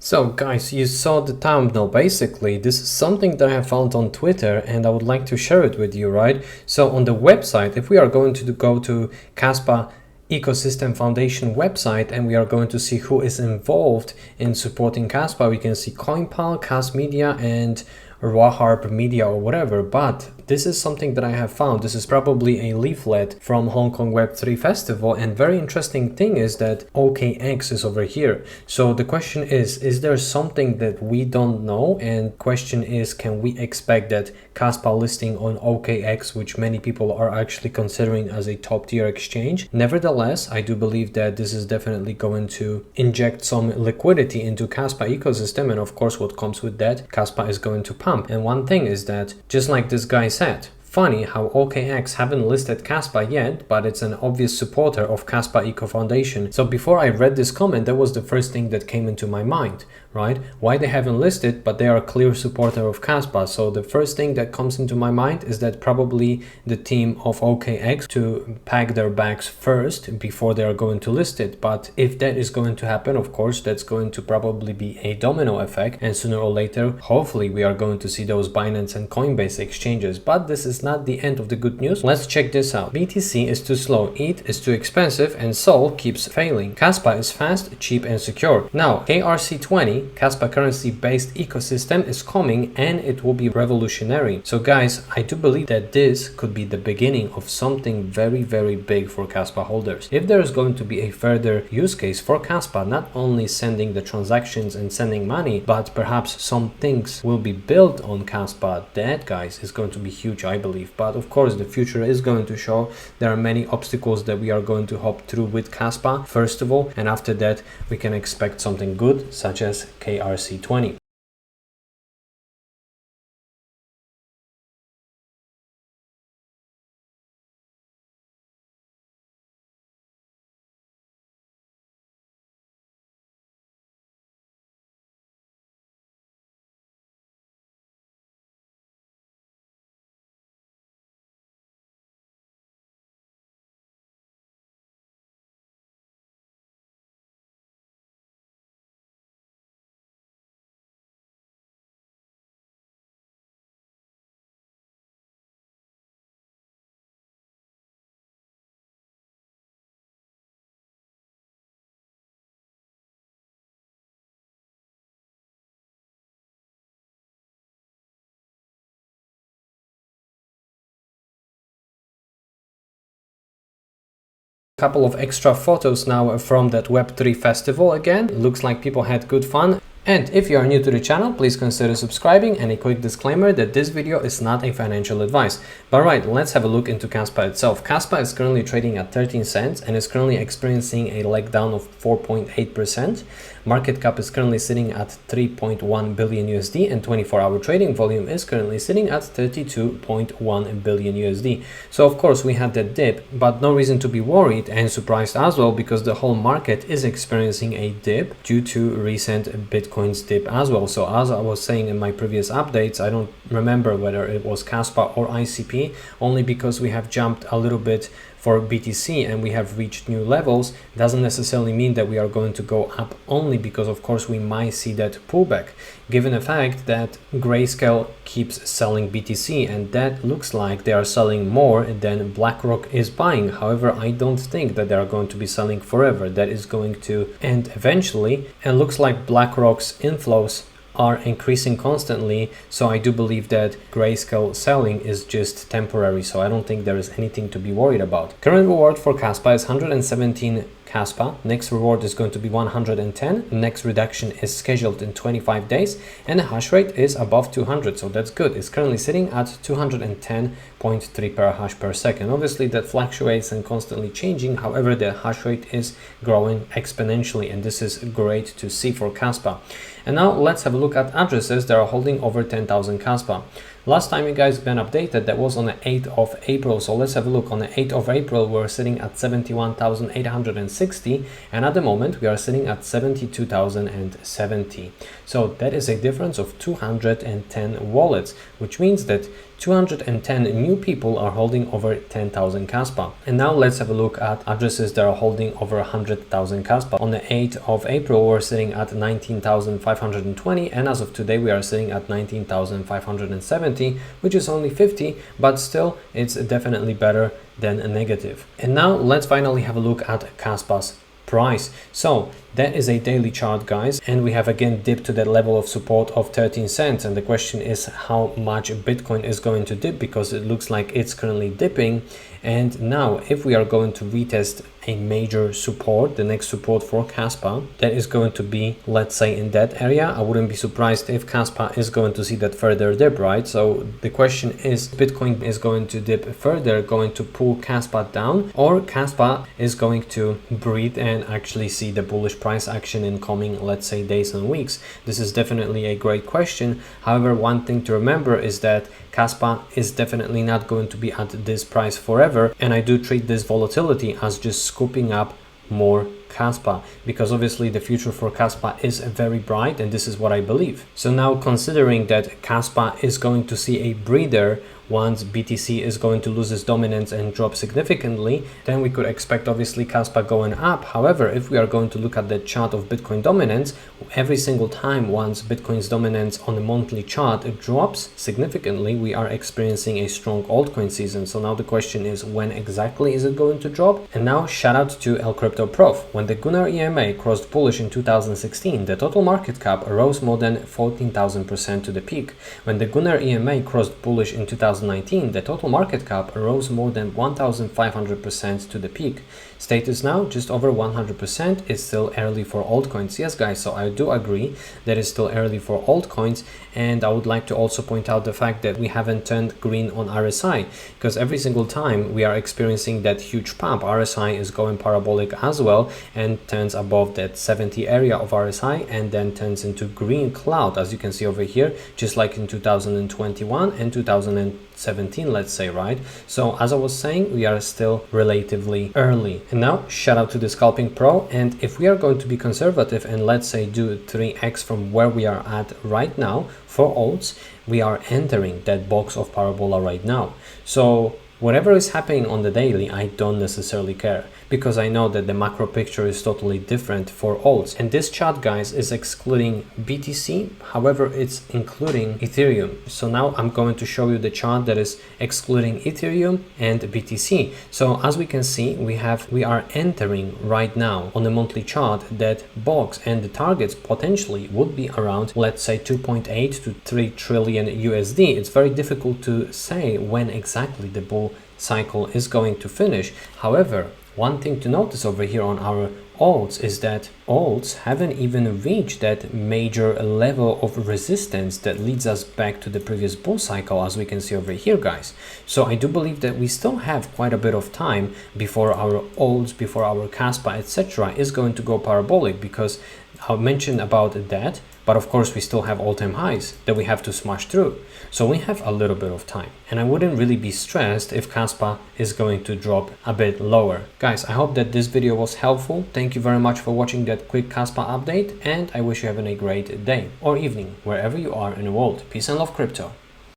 So guys, you saw the thumbnail. Basically, this is something that I have found on Twitter and I would like to share it with you, right? So on the website, if we are going to go to Kaspa Ecosystem Foundation website and we are going to see who is involved in supporting Kaspa, we can see CoinPal, Kas Media and Raharp Media or whatever, but this is something that I have found. This is probably a leaflet from Hong Kong Web3 Festival, and very interesting thing is that OKX is over here. So the question is there something that we don't know? And question is, can we expect that Kaspa listing on OKX, which many people are actually considering as a top tier exchange? Nevertheless, I do believe that this is definitely going to inject some liquidity into Kaspa ecosystem, and of course what comes with that, Kaspa is going to pump. And one thing is that, just like this guy said, funny how OKX haven't listed Kaspa yet, but it's an obvious supporter of Kaspa Eco Foundation. So before I read this comment, that was the first thing that came into my mind, right? Why they haven't listed, but they are a clear supporter of Kaspa. So the first thing that comes into my mind is that probably the team of OKX to pack their bags first before they are going to list it. But if that is going to happen, of course, that's going to probably be a domino effect. And sooner or later, hopefully we are going to see those Binance and Coinbase exchanges. But this is not the end of the good news. Let's check this out. BTC is too slow, ETH is too expensive, and Sol keeps failing. Kaspa is fast, cheap, and secure. Now, KRC20, Kaspa currency based ecosystem, is coming and it will be revolutionary. So guys, I do believe that this could be the beginning of something very, very big for Kaspa holders. If there is going to be a further use case for Kaspa, not only sending the transactions and sending money, but perhaps some things will be built on Kaspa, that guys is going to be huge, I believe. But of course the future is going to show. There are many obstacles that we are going to hop through with Kaspa first of all, and after that we can expect something good such as KRC20. Couple of extra photos now from that Web3 festival again. Looks like people had good fun. And if you are new to the channel, please consider subscribing, and a quick disclaimer that this video is not a financial advice. But right, let's have a look into Kaspa itself. Kaspa is currently trading at 13 cents and is currently experiencing a leg down of 4.8%. Market cap is currently sitting at 3.1 billion USD and 24-hour trading volume is currently sitting at 32.1 billion USD. So of course we had that dip, but no reason to be worried and surprised as well, because the whole market is experiencing a dip due to recent Bitcoin's dip as well. So as I was saying in my previous updates, I don't remember whether it was Kaspa or ICP, only because we have jumped a little bit for BTC and we have reached new levels doesn't necessarily mean that we are going to go up, only because of course we might see that pullback, given the fact that Grayscale keeps selling BTC and that looks like they are selling more than BlackRock is buying. However, I don't think that they are going to be selling forever. That is going to end eventually, and looks like BlackRock's inflows are increasing constantly, so I do believe that Grayscale selling is just temporary, so I don't think there is anything to be worried about. Current reward for Kaspa is 117 Kaspa. Next reward is going to be 110. Next reduction is scheduled in 25 days and the hash rate is above 200, so that's good. It's currently sitting at 210.3 petahash per second. Obviously that fluctuates and constantly changing, however the hash rate is growing exponentially and this is great to see for Kaspa. And now let's have a look at addresses that are holding over 10,000 Kaspa. Last time you guys been updated, that was on the 8th of April. So let's have a look. On the 8th of April, we're sitting at 71,860. And at the moment, we are sitting at 72,070. So that is a difference of 210 wallets, which means that 210 new people are holding over 10,000 Kaspa. And now let's have a look at addresses that are holding over 100,000 Kaspa. On the 8th of April, we're sitting at 19,520, and as of today, we are sitting at 19,570, which is only 50, but still, it's definitely better than a negative. And now let's finally have a look at Kaspa's price. So that is a daily chart, guys, and we have again dipped to that level of support of 13 cents, and the question is how much Bitcoin is going to dip, because it looks like it's currently dipping. And now if we are going to retest a major support, the next support for Kaspa, that is going to be, let's say, in that area. I wouldn't be surprised if Kaspa is going to see that further dip, right? So the question is, Bitcoin is going to dip further, going to pull Kaspa down, or Kaspa is going to breathe and actually see the bullish price action in coming, let's say, days and weeks? This is definitely a great question. However, one thing to remember is that Kaspa is definitely not going to be at this price forever, and I do treat this volatility as just scooping up more Kaspa, because obviously the future for Kaspa is very bright, and this is what I believe. So now, considering that Kaspa is going to see a breather once BTC is going to lose its dominance and drop significantly, then we could expect obviously Kaspa going up. However, if we are going to look at the chart of Bitcoin dominance, every single time once Bitcoin's dominance on the monthly chart drops significantly, we are experiencing a strong altcoin season. So now the question is, when exactly is it going to drop? And now shout out to El Crypto Prof. When the Gunnar EMA crossed bullish in 2016, the total market cap rose more than 14,000% to the peak. When the Gunnar EMA crossed bullish in 2019, the total market cap rose more than 1,500% to the peak. Status now just over 100%. It's still early for altcoins. Yes, guys, so I do agree that it's still early for altcoins, and I would like to also point out the fact that we haven't turned green on RSI, because every single time we are experiencing that huge pump, RSI is going parabolic as well and turns above that 70 area of RSI and then turns into green cloud, as you can see over here, just like in 2021 and 2017, let's say, right? So as I was saying, we are still relatively early. And now shout out to the Scalping Pro, and if we are going to be conservative and let's say do 3x from where we are at right now for alts, we are entering that box of parabola right now. So whatever is happening on the daily, I don't necessarily care, because I know that the macro picture is totally different for alts. And this chart, guys, is excluding BTC. However, it's including Ethereum. So now I'm going to show you the chart that is excluding Ethereum and BTC. So as we can see, we are entering right now on the monthly chart that box, and the targets potentially would be around, let's say, 2.8 to 3 trillion USD. It's very difficult to say when exactly the bull cycle is going to finish. However, one thing to notice over here on our alts is that alts haven't even reached that major level of resistance that leads us back to the previous bull cycle, as we can see over here, guys. So I do believe that we still have quite a bit of time before our alts, before our Kaspa, etc. is going to go parabolic, because I mentioned about that, but of course we still have all-time highs that we have to smash through. So we have a little bit of time, and I wouldn't really be stressed if Kaspa is going to drop a bit lower. Guys, I hope that this video was helpful. Thank you very much for watching that quick Kaspa update, and I wish you having a great day or evening wherever you are in the world. Peace and love, crypto.